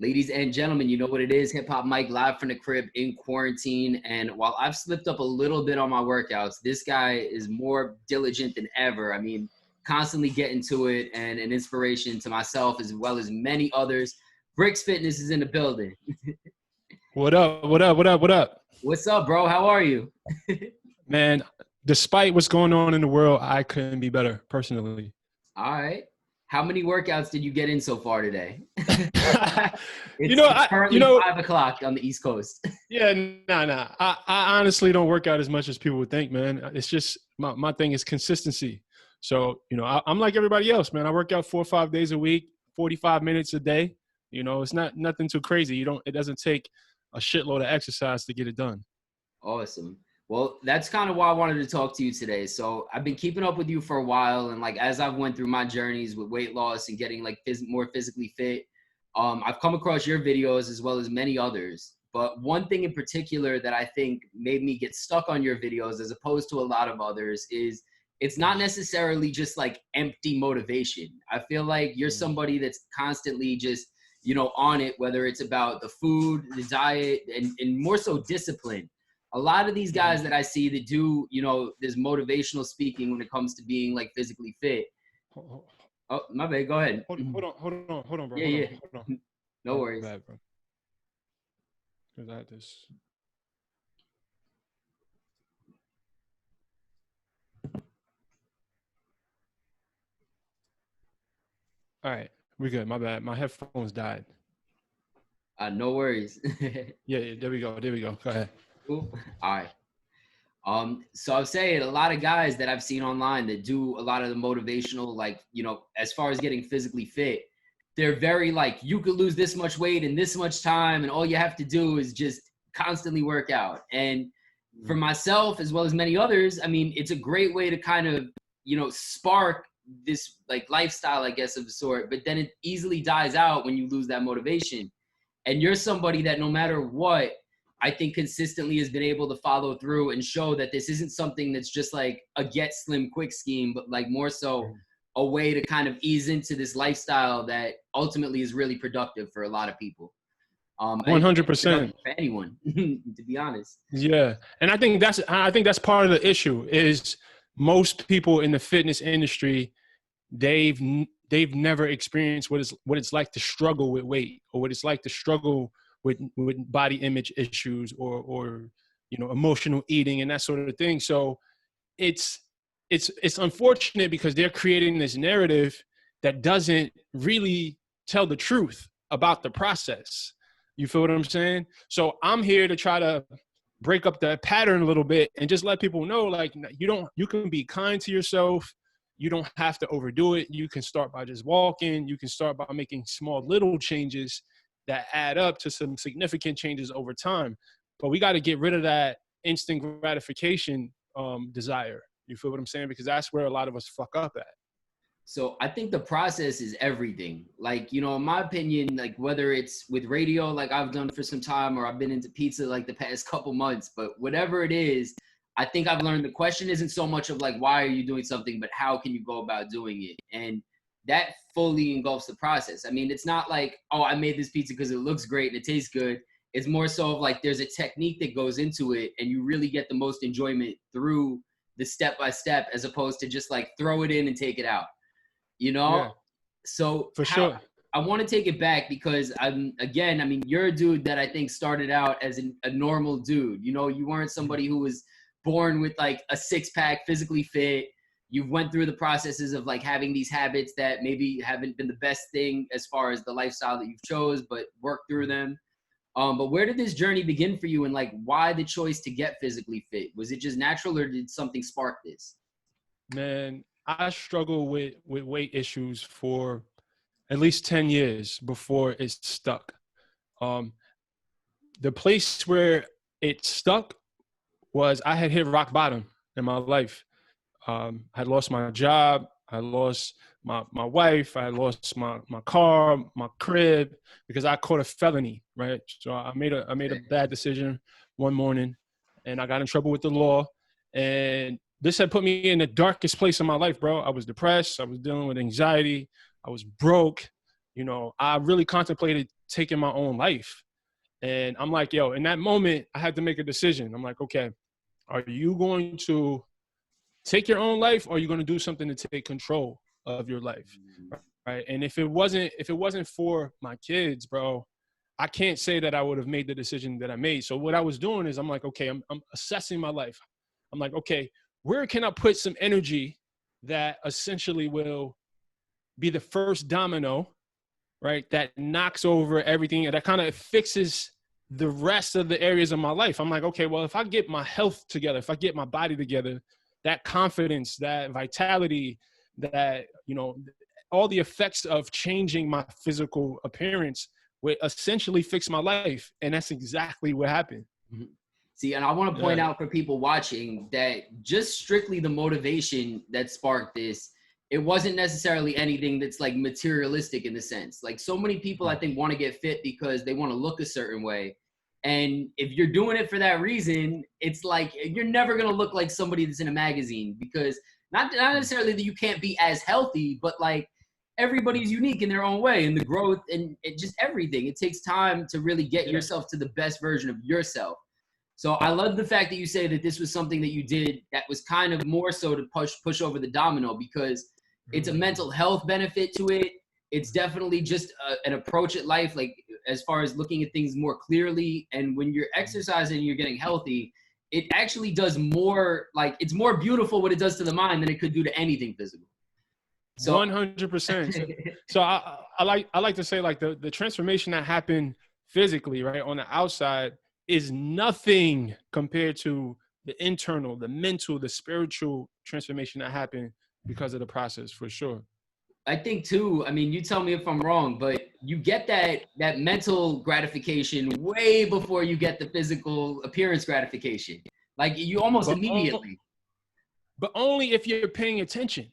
Ladies and gentlemen, you know what it is. Hip Hop Mike live from the crib in quarantine. And while I've slipped up a little bit on my workouts, this guy is more diligent than ever. I mean, constantly getting to it and an inspiration to myself as well as many others. Bricks Fitness is in the building. What up? What up? What up? What up? What's up, bro? How are you? Man, despite what's going on in the world, I couldn't be better personally. All right. How many workouts did you get in so far today? You know, It's currently 5 o'clock on the East Coast. Yeah, nah. I honestly don't work out as much as people would think, man. It's just my thing is consistency. So, you know, I'm like everybody else, man. I work out 4 or 5 days a week, 45 minutes a day. You know, it's nothing too crazy. It doesn't take a shitload of exercise to get it done. Awesome. Well, that's kind of why I wanted to talk to you today. So I've been keeping up with you for a while. And like, as I've went through my journeys with weight loss and getting like more physically fit, I've come across your videos as well as many others. But one thing in particular that I think made me get stuck on your videos as opposed to a lot of others is it's not necessarily just like empty motivation. I feel like you're somebody that's constantly just, you know, on it, whether it's about the food, the diet, and more so discipline. A lot of these guys that I see that do, you know, this motivational speaking when it comes to being like physically fit. Oh, my bad. Go ahead. Hold on, bro. Yeah. Hold on. No worries. Bad, bro. Because I had this. All right, we're good. My bad. My headphones died. No worries. Yeah, there we go. Go ahead. Cool. All right. So I'm saying a lot of guys that I've seen online that do a lot of the motivational, like, you know, as far as getting physically fit, they're very like, you could lose this much weight in this much time, and all you have to do is just constantly work out. And for myself, as well as many others, I mean, it's a great way to kind of, you know, spark this like lifestyle, I guess, of a sort, but then it easily dies out when you lose that motivation. And you're somebody that no matter what, I think consistently has been able to follow through and show that this isn't something that's just like a get slim quick scheme, but like more so a way to kind of ease into this lifestyle that ultimately is really productive for a lot of people. 100% for anyone, to be honest. Yeah, and I think that's part of the issue is most people in the fitness industry, they've never experienced what it's like to struggle with weight or what it's like to struggle with body image issues or you know, emotional eating and that sort of thing. So it's unfortunate because they're creating this narrative that doesn't really tell the truth about the process. You feel what I'm saying? So I'm here to try to break up the pattern a little bit and just let people know, like, you can be kind to yourself. You don't have to overdo it. You can start by just walking. You can start by making small little changes that add up to some significant changes over time. But we got to get rid of that instant gratification desire. You feel what I'm saying? Because that's where a lot of us fuck up at. So I think the process is everything. Like, you know, in my opinion, like whether it's with radio, like I've done for some time, or I've been into pizza like the past couple months, but whatever it is, I think I've learned the question isn't so much of like, why are you doing something, but how can you go about doing it? And that fully engulfs the process. I mean, it's not like, oh, I made this pizza because it looks great and it tastes good. It's more so of like, there's a technique that goes into it and you really get the most enjoyment through the step-by-step as opposed to just like throw it in and take it out, you know? Yeah, So for sure. I want to take it back because I mean, you're a dude that I think started out as a normal dude. You know, you weren't somebody who was born with like a six-pack, physically fit. You've went through the processes of like having these habits that maybe haven't been the best thing as far as the lifestyle that you've chose, but worked through them. But where did this journey begin for you, and like why the choice to get physically fit? Was it just natural, or did something spark this? Man, I struggled with weight issues for at least 10 years before it stuck. The place where it stuck was I had hit rock bottom in my life. I had lost my job. I lost my wife. I lost my car, my crib, because I caught a felony, right? So I made a bad decision one morning, and I got in trouble with the law. And this had put me in the darkest place in my life, bro. I was depressed. I was dealing with anxiety. I was broke. you know, I really contemplated taking my own life. And I'm like, yo, in that moment, I had to make a decision. I'm like, okay, are you going to take your own life, or are you going to do something to take control of your life? Right. And if it wasn't for my kids, bro, I can't say that I would have made the decision that I made. So what I was doing is I'm like, okay, I'm assessing my life. I'm like, okay, where can I put some energy that essentially will be the first domino, right? That knocks over everything, and that kind of fixes the rest of the areas of my life. I'm like, okay, well, if I get my health together, if I get my body together, that confidence, that vitality, that, you know, all the effects of changing my physical appearance would essentially fix my life. And that's exactly what happened. Mm-hmm. See, and I want to point out for people watching that just strictly the motivation that sparked this, it wasn't necessarily anything that's like materialistic in the sense. Like so many people, I think, want to get fit because they want to look a certain way. And if you're doing it for that reason, it's like you're never going to look like somebody that's in a magazine, because not necessarily that you can't be as healthy, but like everybody's unique in their own way, and the growth and just everything. It takes time to really get yourself to the best version of yourself. So I love the fact that you say that this was something that you did that was kind of more so to push over the domino, because it's a mental health benefit to it. It's definitely just an approach at life, like as far as looking at things more clearly. And when you're exercising and you're getting healthy, it actually does more, like it's more beautiful what it does to the mind than it could do to anything physical. So 100%. So I like to say, like, the transformation that happened physically, right, on the outside is nothing compared to the internal, the mental, the spiritual transformation that happened because of the process, for sure. I think too, I mean, you tell me if I'm wrong, but you get that mental gratification way before you get the physical appearance gratification. Like you almost immediately. But only if you're paying attention.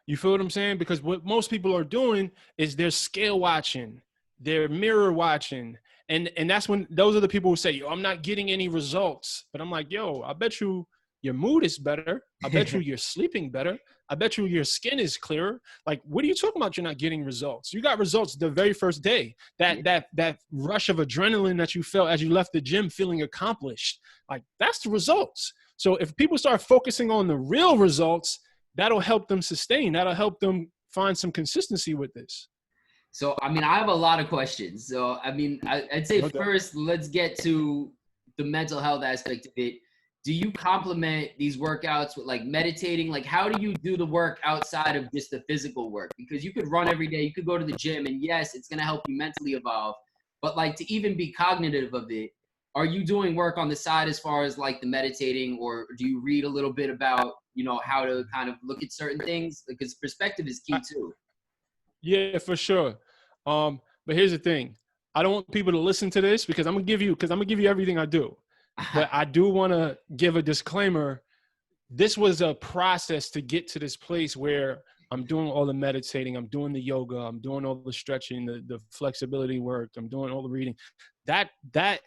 You feel what I'm saying? Because what most people are doing is they're scale watching, they're mirror watching. And that's when those are the people who say, yo, I'm not getting any results. But I'm like, yo, I bet you your mood is better. I bet you you're sleeping better. I bet you your skin is clearer. Like, what are you talking about? You're not getting results. You got results the very first day. That rush of adrenaline that you felt as you left the gym feeling accomplished. Like, that's the results. So if people start focusing on the real results, that'll help them sustain. That'll help them find some consistency with this. So, I mean, I have a lot of questions. So, I mean, I'd say first, let's get to the mental health aspect of it. Do you complement these workouts with like meditating? Like, how do you do the work outside of just the physical work? Because you could run every day, you could go to the gym, and yes, it's going to help you mentally evolve. But like to even be cognitive of it, are you doing work on the side as far as like the meditating, or do you read a little bit about, you know, how to kind of look at certain things? Because perspective is key too. Yeah, for sure. But here's the thing. I don't want people to listen to this because I'm gonna give you everything I do. But I do want to give a disclaimer. This was a process to get to this place where I'm doing all the meditating, I'm doing the yoga, I'm doing all the stretching, the flexibility work, I'm doing all the reading. That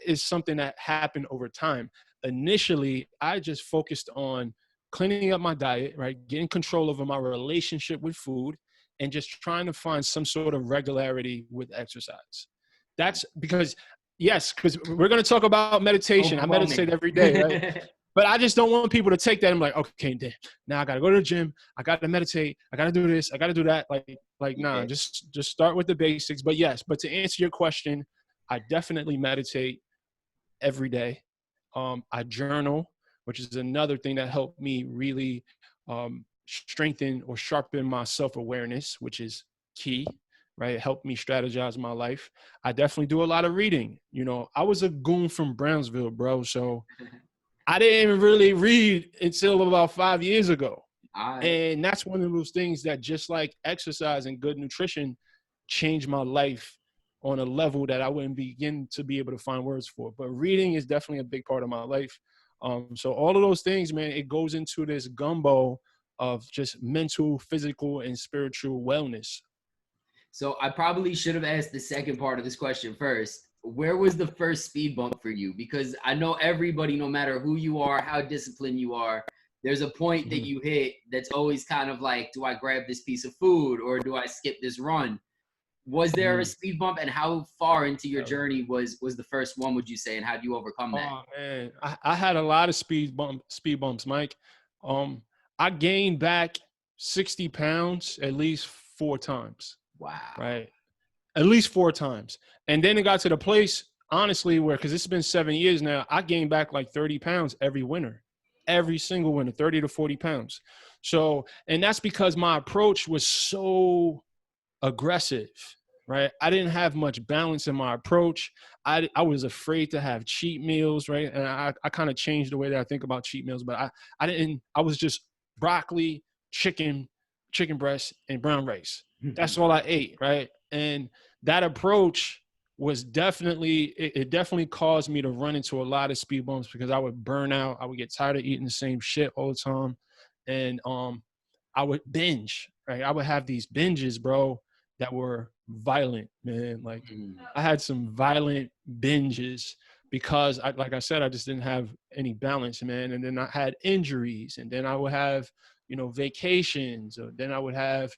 is something that happened over time. Initially, I just focused on cleaning up my diet, right? Getting control over my relationship with food, and just trying to find some sort of regularity with exercise. That's because, yes, because we're going to talk about meditation. I meditate every day, right? But I just don't want people to take that and be like, okay, then now I got to go to the gym. I got to meditate. I got to do this. I got to do that. Nah, just start with the basics. But yes, but to answer your question, I definitely meditate every day. I journal, which is another thing that helped me really strengthen or sharpen my self-awareness, which is key, right? It helped me strategize my life. I definitely do a lot of reading. You know, I was a goon from Brownsville, bro. So I didn't even really read until about 5 years ago. And that's one of those things that, just like exercise and good nutrition, changed my life on a level that I wouldn't begin to be able to find words for. But reading is definitely a big part of my life. So all of those things, man, it goes into this gumbo of just mental, physical, and spiritual wellness. So I probably should have asked the second part of this question first. Where was the first speed bump for you? Because I know everybody, no matter who you are, how disciplined you are, there's a point that you hit that's always kind of like, do I grab this piece of food or do I skip this run? Was there a speed bump, and how far into your journey was the first one, would you say, and how do you overcome that? Oh man, I had a lot of speed bumps, Mike. I gained back 60 pounds at least 4 times. Wow. Right. At least 4 times. And then it got to the place, honestly, where, because it's been 7 years now, I gained back like 30 pounds every winter, every single winter, 30 to 40 pounds. So, and that's because my approach was so aggressive, right? I didn't have much balance in my approach. I was afraid to have cheat meals, right? And I kind of changed the way that I think about cheat meals, but I was just broccoli, chicken breast, and brown rice. That's all I ate, right? And that approach was definitely, it definitely caused me to run into a lot of speed bumps because I would burn out. I would get tired of eating the same shit all the time. And I would binge, right? I would have these binges, bro, that were violent, man. Like I had some violent binges because like I said, I just didn't have any balance, man. And then I had injuries, and then I would have, vacations, or then I would have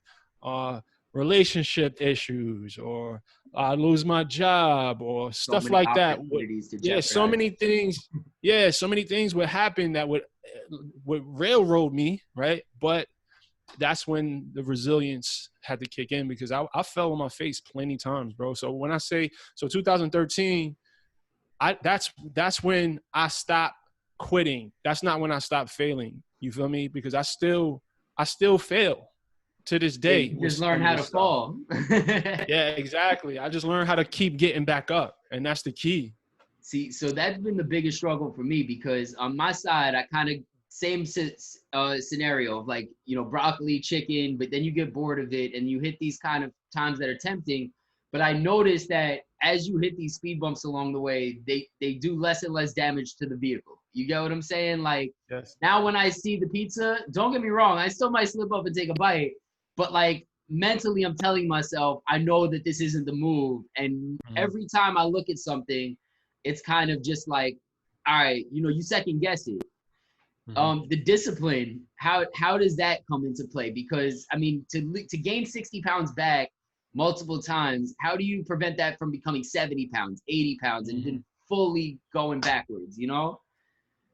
relationship issues, or I lose my job, or stuff like that. Yeah, so many things. Yeah, so many things would happen that would railroad me, right? But that's when the resilience had to kick in, because I fell on my face plenty times, bro. So when I say, 2013, that's when I stopped quitting. That's not when I stopped failing. You feel me? Because I still fail to this day. You just learn how to fall. Yeah, exactly. I just learned how to keep getting back up, and that's the key. See, so that's been the biggest struggle for me, because on my side, I kind of same scenario of like, broccoli, chicken, but then you get bored of it and you hit these kind of times that are tempting. But I noticed that as you hit these speed bumps along the way, they do less and less damage to the vehicle. You get what I'm saying? Like, yes. Now when I see the pizza, don't get me wrong, I still might slip up and take a bite, but like mentally I'm telling myself, I know that this isn't the move. And every time I look at something, it's kind of just like, all right, you second guess it. The discipline, how does that come into play? Because I mean, to gain 60 pounds back multiple times, how do you prevent that from becoming 70 pounds, 80 pounds, and then fully going backwards,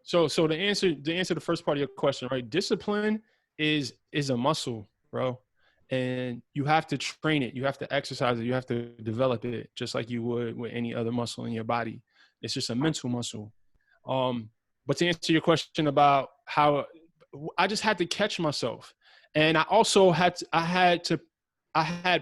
So to answer the first part of your question, right? Discipline is a muscle, bro. And you have to train it. You have to exercise it. You have to develop it just like you would with any other muscle in your body. It's just a mental muscle. But to answer your question about how I just had to catch myself. And I also had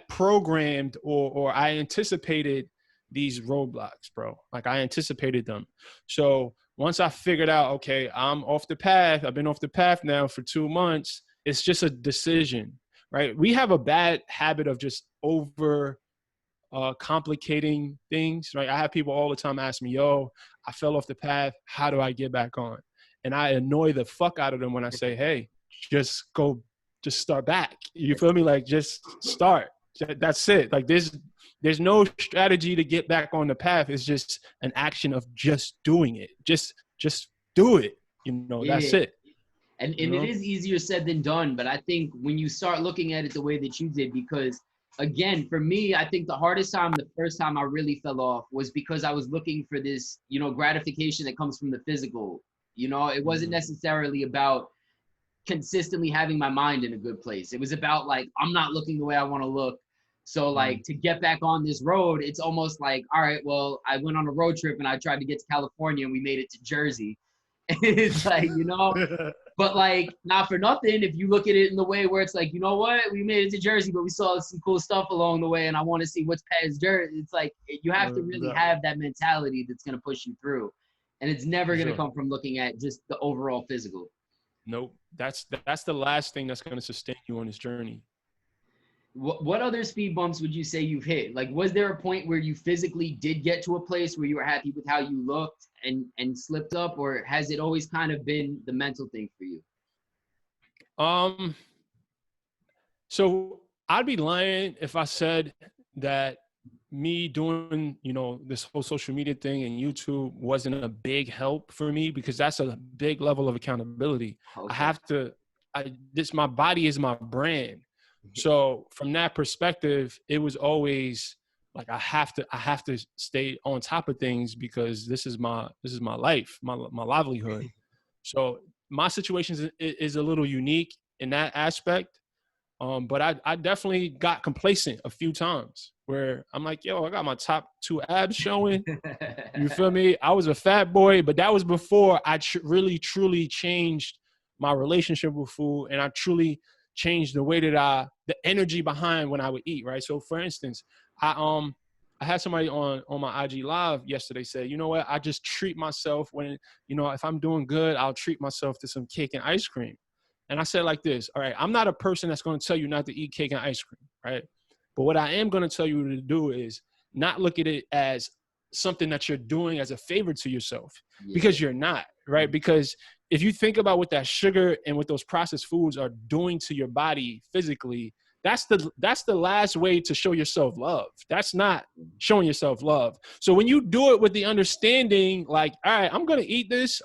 programmed or I anticipated these roadblocks, bro. Like I anticipated them. So once I figured out, okay, I'm off the path. I've been off the path now for 2 months. It's just a decision, right? We have a bad habit of just over complicating things, right? I have people all the time ask me, yo, I fell off the path. How do I get back on? And I annoy the fuck out of them when I say, hey, just start back. You feel me? Like just start. That's it. Like there's no strategy to get back on the path. It's just an action of just doing it. Just do it. That's it. And it is easier said than done. But I think when you start looking at it the way that you did, because again, for me, I think the hardest time, the first time I really fell off, was because I was looking for this, gratification that comes from the physical. It wasn't necessarily about consistently having my mind in a good place. It was about like, I'm not looking the way I want to look. So like to get back on this road, it's almost like, all right, well, I went on a road trip and I tried to get to California and we made it to Jersey. It's like, but like, not for nothing, if you look at it in the way where it's like, you know what, we made it to Jersey, but we saw some cool stuff along the way and I want to see what's past Jersey. It's like, you have to really have that mentality that's going to push you through. And it's never going to come from looking at just the overall physical. Nope. That's the last thing that's going to sustain you on this journey. What other speed bumps would you say you've hit? Like, was there a point where you physically did get to a place where you were happy with how you looked and slipped up, or has it always kind of been the mental thing for you? So I'd be lying if I said that me doing, this whole social media thing and YouTube wasn't a big help for me, because that's a big level of accountability. Okay. My body is my brand. So from that perspective, it was always like I have to stay on top of things because this is my life, my livelihood. So my situation is a little unique in that aspect. But I definitely got complacent a few times where I'm like, yo, I got my top 2 abs showing. You feel me? I was a fat boy, but that was before I really, truly changed my relationship with food. And I truly changed the way that the energy behind when I would eat, right? So for instance, I had somebody on my IG live yesterday say, you know what? I just treat myself when, if I'm doing good, I'll treat myself to some cake and ice cream. And I said like this, all right, I'm not a person that's going to tell you not to eat cake and ice cream, right? But what I am going to tell you to do is not look at it as something that you're doing as a favor to yourself, because you're not, right? Because if you think about what that sugar and what those processed foods are doing to your body physically, that's the last way to show yourself love. That's not showing yourself love. So when you do it with the understanding, like, all right, I'm going to eat this.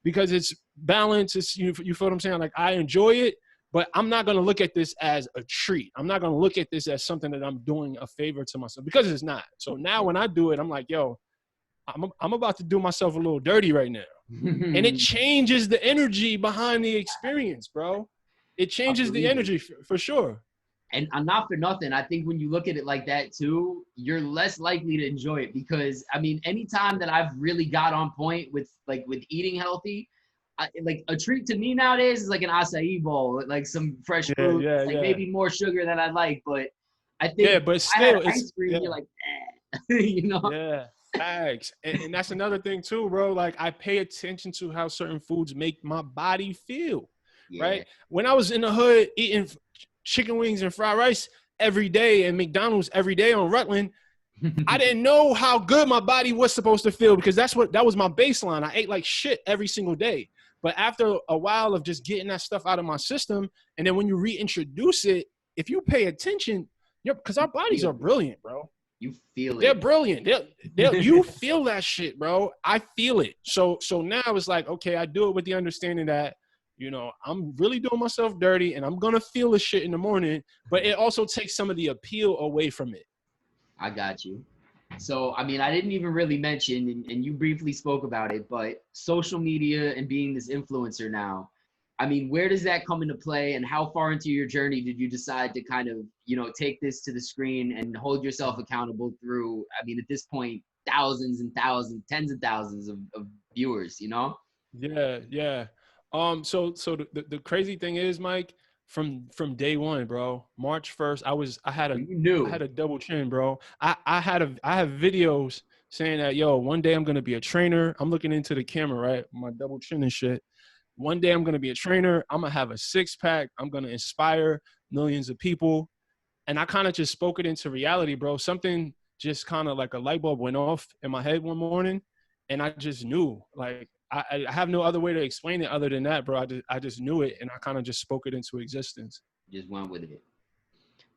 Because it's balanced. It's, you feel what I'm saying? Like, I enjoy it, but I'm not going to look at this as a treat. I'm not going to look at this as something that I'm doing a favor to myself, because it's not. So now when I do it, I'm like, yo, I'm about to do myself a little dirty right now. And it changes the energy behind the experience, bro. It changes the energy for sure. And not for nothing, I think when you look at it like that too, you're less likely to enjoy it, because I mean, anytime that I've really got on point with eating healthy, like a treat to me nowadays is like an acai bowl with like some fresh fruit, maybe more sugar than I'd like, but I think but still, ice cream, you're like, Yeah, thanks. And that's another thing too, bro. Like, I pay attention to how certain foods make my body feel, right? When I was in the hood eating chicken wings and fried rice every day and McDonald's every day on Rutland, I didn't know how good my body was supposed to feel, because that was my baseline. I ate like shit every single day. But after a while of just getting that stuff out of my system, and then when you reintroduce it, if you pay attention, because our bodies are brilliant, bro. You feel it. They're brilliant. You feel that shit, bro. I feel it. So now it's like, okay, I do it with the understanding that, I'm really doing myself dirty and I'm going to feel the shit in the morning, but it also takes some of the appeal away from it. I got you. So, I mean, I didn't even really mention, and you briefly spoke about it, but social media and being this influencer now, I mean, where does that come into play, and how far into your journey did you decide to kind of, take this to the screen and hold yourself accountable through, I mean, at this point, thousands and thousands, tens of thousands of viewers, Yeah. So the crazy thing is, Mike, from day one, bro, March 1st, I had a double chin, bro. I have videos saying that, yo, one day I'm going to be a trainer. I'm looking into the camera, right? My double chin and shit. One day I'm going to be a trainer. I'm going to have a 6-pack. I'm going to inspire millions of people. And I kind of just spoke it into reality, bro. Something just kind of like a light bulb went off in my head one morning. And I just knew, like, I have no other way to explain it other than that, bro. I just knew it, and I kind of just spoke it into existence. Just went with it.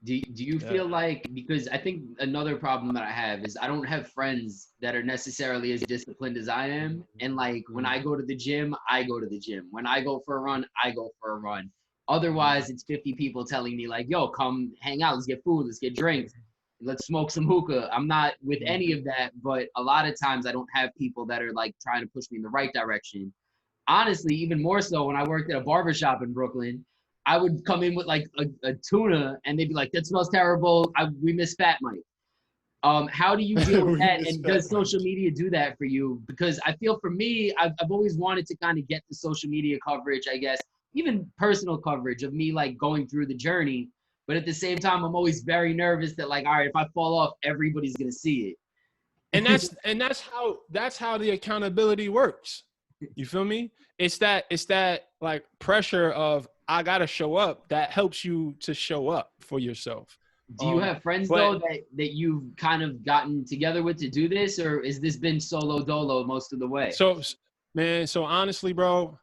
Do you feel like, because I think another problem that I have is I don't have friends that are necessarily as disciplined as I am. And like, when I go to the gym, I go to the gym. When I go for a run, I go for a run. Otherwise, it's 50 people telling me like, yo, come hang out. Let's get food. Let's get drinks. Let's smoke some hookah. I'm not with any of that, but a lot of times I don't have people that are like trying to push me in the right direction. Honestly, even more so when I worked at a barbershop in Brooklyn, I would come in with like a tuna and they'd be like, that smells terrible. We miss Fat Mike. How do you deal with that? And does social media do that for you? Because I feel for me, I've always wanted to kind of get the social media coverage, I guess, even personal coverage of me like going through the journey. But at the same time, I'm always very nervous that like, all right, if I fall off, everybody's going to see it. And that's how the accountability works. You feel me? It's that like pressure of, I got to show up, that helps you to show up for yourself. Do you have friends though that you've kind of gotten together with to do this, or has this been solo dolo most of the way? So honestly, bro,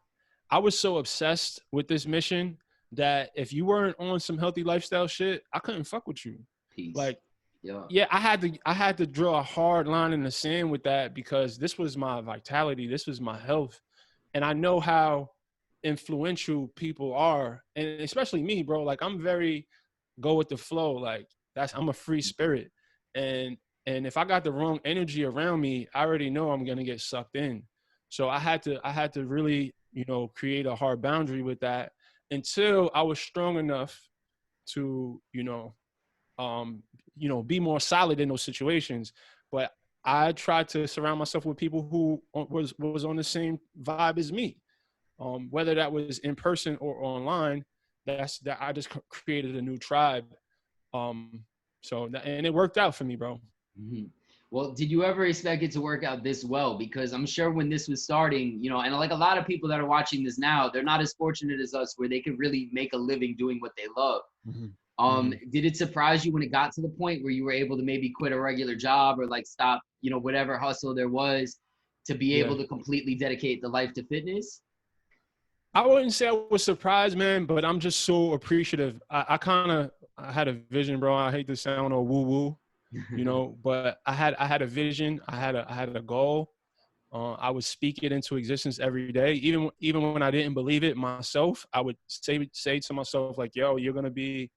I was so obsessed with this mission that if you weren't on some healthy lifestyle shit, I couldn't fuck with you. Peace. Like, yeah, I had to draw a hard line in the sand with that, because this was my vitality. This was my health. And I know how influential people are. And especially me, bro. Like, I'm very go with the flow. Like I'm a free spirit. And if I got the wrong energy around me, I already know I'm gonna get sucked in. So I had to really, create a hard boundary with that until I was strong enough to, be more solid in those situations. But I tried to surround myself with people who was on the same vibe as me. Whether that was in person or online, that I just created a new tribe. And it worked out for me, bro. Mm-hmm. Well, did you ever expect it to work out this well? Because I'm sure when this was starting, and like a lot of people that are watching this now, they're not as fortunate as us where they can really make a living doing what they love. Mm-hmm. Did it surprise you when it got to the point where you were able to maybe quit a regular job or like stop, whatever hustle there was to be able to completely dedicate the life to fitness? I wouldn't say I was surprised, man, but I'm just so appreciative. I had a vision, bro. I hate to sound all woo-woo, but I had a vision. I had a goal. I would speak it into existence every day. Even when I didn't believe it myself, I would say to myself, like, yo, you're going to be,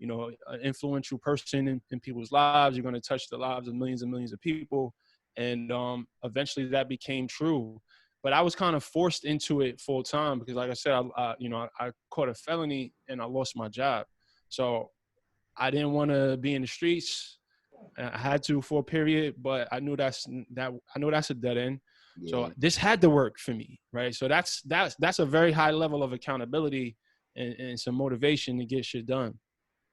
an influential person in people's lives. You're going to touch the lives of millions and millions of people. And eventually that became true. But I was kind of forced into it full time because, like I said, I caught a felony and I lost my job. So I didn't want to be in the streets. I had to for a period, but I knew that's a dead end. Yeah. So this had to work for me, right? So that's a very high level of accountability and some motivation to get shit done.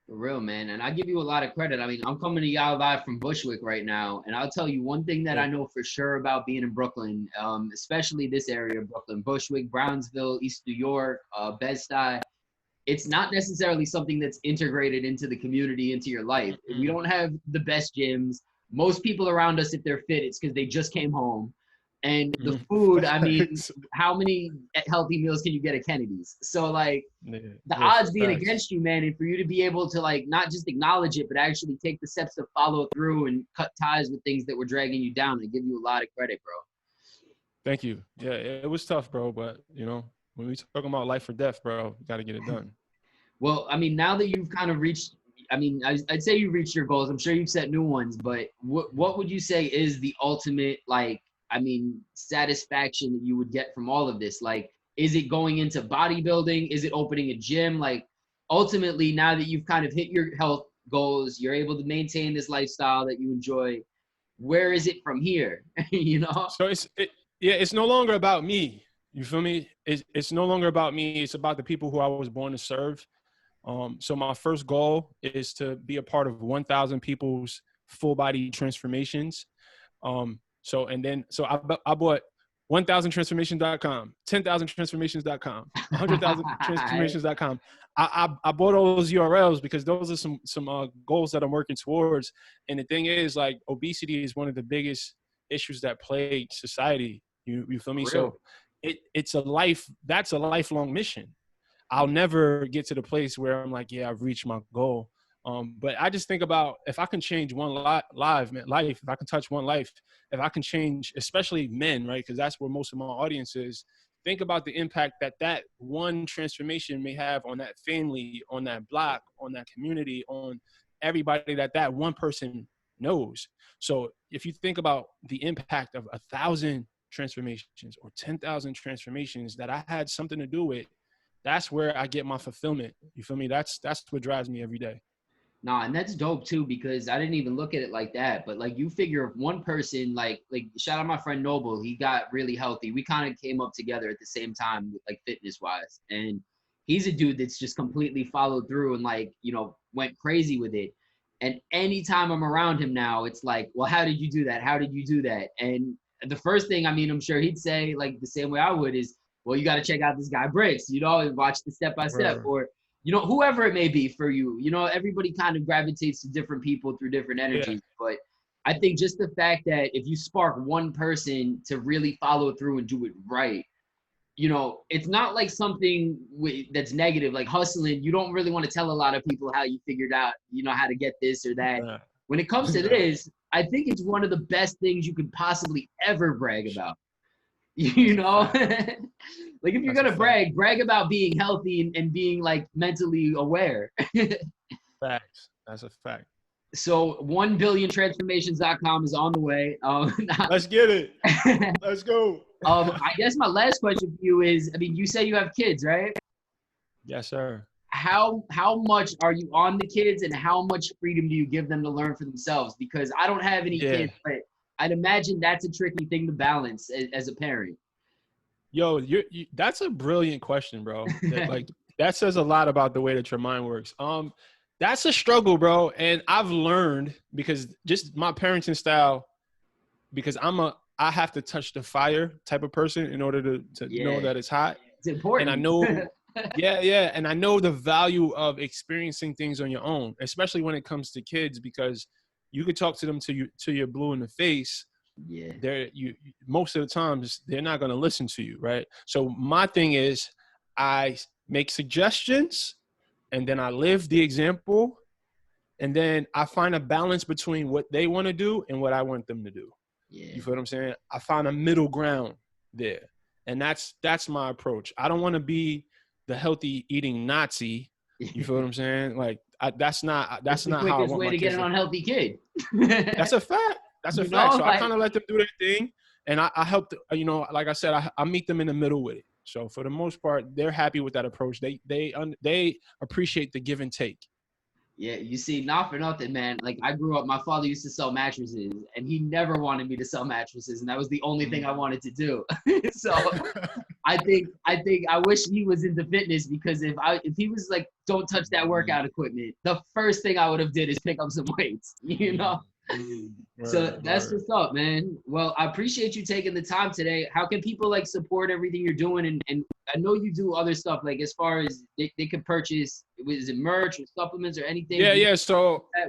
For real, man. And I give you a lot of credit. I mean, I'm coming to y'all live from Bushwick right now. And I'll tell you one thing that I know for sure about being in Brooklyn, especially this area of Brooklyn, Bushwick, Brownsville, East New York, Bed-Stuy. It's not necessarily something that's integrated into the community, into your life. We don't have the best gyms. Most people around us, if they're fit, it's because they just came home. And the food, I mean, how many healthy meals can you get at Kennedy's? So, like, the odds being against you, man, and for you to be able to, like, not just acknowledge it, but actually take the steps to follow through and cut ties with things that were dragging you down, I give you a lot of credit, bro. Thank you. Yeah, it was tough, bro, but, when we talking about life or death, bro, you got to get it done. Well, I mean, now that you've kind of reached, I mean, I'd say you reached your goals. I'm sure you've set new ones, but what would you say is the ultimate, like, I mean, satisfaction that you would get from all of this? Like, is it going into bodybuilding? Is it opening a gym? Like, ultimately, now that you've kind of hit your health goals, you're able to maintain this lifestyle that you enjoy. Where is it from here? So it's no longer about me. You feel me? It's no longer about me. It's about the people who I was born to serve. So my first goal is to be a part of 1,000 people's full body transformations. So I bought 1,000transformations.com, 10,000transformations.com, 100,000transformations.com. I bought all those URLs because those are some goals that I'm working towards. And the thing is, like, obesity is one of the biggest issues that plague society. You feel me? So that's a lifelong mission. I'll never get to the place where I'm like, yeah, I've reached my goal. But I just think about if I can change one life, if I can touch one life, if I can change, especially men, right? Because that's where most of my audience is. Think about the impact that one transformation may have on that family, on that block, on that community, on everybody that one person knows. So if you think about the impact of 1,000 transformations or 10,000 transformations that I had something to do with, that's where I get my fulfillment. You feel me? That's what drives me every day. Nah, and that's dope too, because I didn't even look at it like that. But like, you figure if one person, like shout out my friend Noble, he got really healthy. We kind of came up together at the same time, like fitness wise. And he's a dude that's just completely followed through and like, went crazy with it. And anytime I'm around him now, it's like, well, how did you do that? How did you do that? And the first thing, I mean, I'm sure he'd say, like the same way I would, is, well, you got to check out this guy Bricks, watch the step-by-step, or, whoever it may be for you. Everybody kind of gravitates to different people through different energies. Yeah. But I think just the fact that if you spark one person to really follow through and do it right, it's not like something that's negative, like hustling. You don't really want to tell a lot of people how you figured out, how to get this or that. Yeah. When it comes to this, I think it's one of the best things you could possibly ever brag about. Like if you're going to brag about being healthy and being like mentally aware. Facts. That's a fact. So 1billiontransformations.com is on the way. Let's get it. Let's go. I guess my last question for you is, I mean, you say you have kids, right? Yes, sir. How much are you on the kids, and how much freedom do you give them to learn for themselves? Because I don't have any kids, but I'd imagine that's a tricky thing to balance as a parent. Yo, that's a brilliant question, bro. That says a lot about the way that your mind works. That's a struggle, bro. And I've learned, because just my parenting style, because I have to touch the fire type of person in order to know that it's hot. It's important. And I know, and I know the value of experiencing things on your own, especially when it comes to kids, because you could talk to them till you're blue in the face. Yeah. Most of the times they're not going to listen to you, right? So my thing is, I make suggestions, and then I live the example, and then I find a balance between what they want to do and what I want them to do. Yeah. You feel what I'm saying? I found a middle ground there, and that's my approach. I don't want to be the healthy eating Nazi. You feel what I'm saying? Like that's not how I want my kids. The quickest way to get an unhealthy kid. That's a fact. That's a fact. So I kind of let them do their thing, and I help. Like I said, I meet them in the middle with it. So for the most part, they're happy with that approach. They appreciate the give and take. Yeah, you see, not for nothing, man. Like, I grew up, my father used to sell mattresses, and he never wanted me to sell mattresses, and that was the only thing I wanted to do. So I think I wish he was into fitness, because if he was like, don't touch that workout equipment, the first thing I would have did is pick up some weights, you know? So that's what's up, man. Well, I appreciate you taking the time today. How can people like support everything you're doing? And I know you do other stuff, like as far as they could purchase, is it merch or supplements or anything? Yeah. So I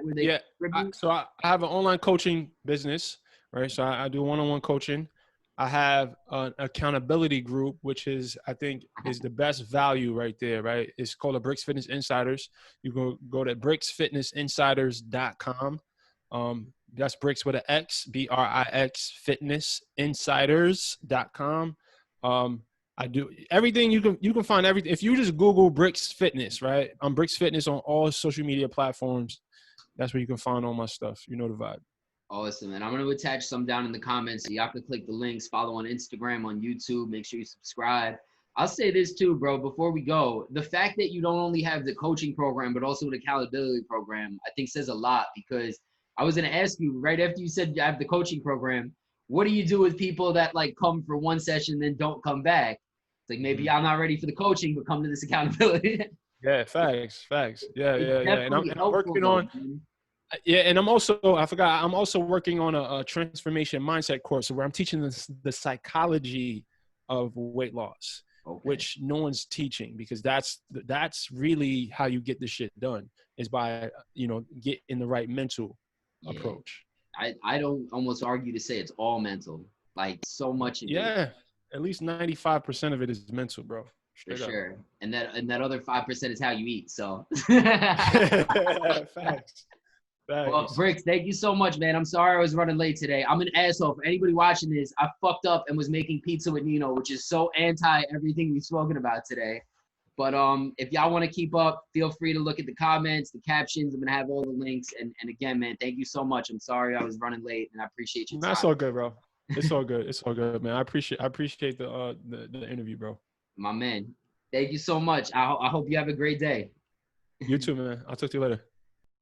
have an online coaching business, right? So I do one-on-one coaching. I have an accountability group, which I think is the best value right there, right? It's called the Bricks Fitness Insiders. You go to bricksfitnessinsiders.com. That's Bricks with an X, BRIX fitnessinsiders.com. I do everything. You can find everything. If you just Google Bricks Fitness, right? I'm Bricks Fitness on all social media platforms. That's where you can find all my stuff. You know the vibe. Awesome. And I'm going to attach some down in the comments. So you have to click the links, follow on Instagram, on YouTube. Make sure you subscribe. I'll say this too, bro, before we go. The fact that you don't only have the coaching program, but also an accountability program, I think says a lot, because I was going to ask you right after you said you have the coaching program, what do you do with people that like come for one session, then don't come back? It's like, maybe I'm not ready for the coaching, but come to this accountability. Yeah, facts. Yeah. And I'm working on, and I'm also working on a transformation mindset course where I'm teaching the psychology of weight loss, which no one's teaching, because that's really how you get this shit done, is by, get in the right mental approach. I don't almost argue to say it's all mental, like so much of it. At least 95% of it is mental, bro. For sure. And that other 5% is how you eat. So Facts. Well, Bricks, thank you so much, man. I'm sorry I was running late today. I'm an asshole. For anybody watching this, I fucked up and was making pizza with Nino, which is so anti everything we've spoken about today. But if y'all want to keep up, feel free to look at the comments, the captions. I'm going to have all the links. And again, man, thank you so much. I'm sorry I was running late, and I appreciate your time. That's all good, bro. It's all good. It's all good, man. I appreciate the interview, bro. My man. Thank you so much. I hope you have a great day. You too, man. I'll talk to you later.